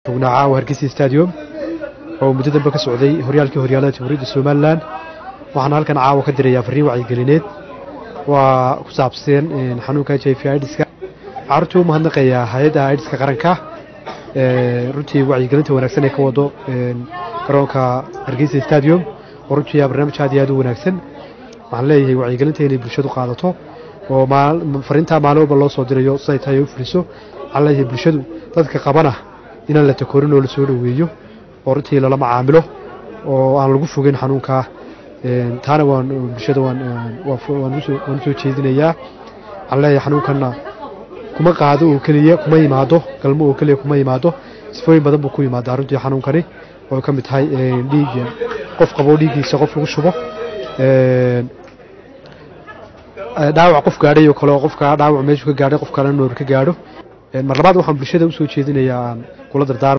ونعاو هرقيسي ستاديوم oo muddo dambe ka socday horyaalada Jamhuuriyadda Soomaaliland waxaan halkan caawa ka diray fariin wacyi-gelineed waa ku saabsan xanuunka HIV/AIDS-ka carruurtu ma hadnaqaya hay'adda AIDS-ka qaranka runtii wacyi-gelinta wanaagsan ee ka wado garoonka Hargeysa Stadium runtii barnaamij aad iyo aad u wanaagsan waxaan leeyahay wacyi-gelinta inay bulshadu qaadato oo fariinta maalmoba loo soo dirayo si ay tahay u fuliso waxaan leeyahay bulshadu dadka qabana in la takoorin oo la soo dhaweeyo runtii lala macaamilo oo aan lagu fogeyn xanuunka taana waan bulshada waan soo jeedinayaa aan leeyahay xanuunkana kuma qaado oo kaliya kuma yimaado galmo oo kaliya kuma yimaado sifooyin badan buu ku yimaado runtii xanuunkani oo ka mid tahay dhiigga qof qabo dhiiggiisa qof lagu shubo dhaawac qof gaadhay oo kale qofka dhaawac meeshu ka gaadhay qof kale noor ka gaadho mar labaad waxaan bulshada u soo jeedinayaa kula dardaar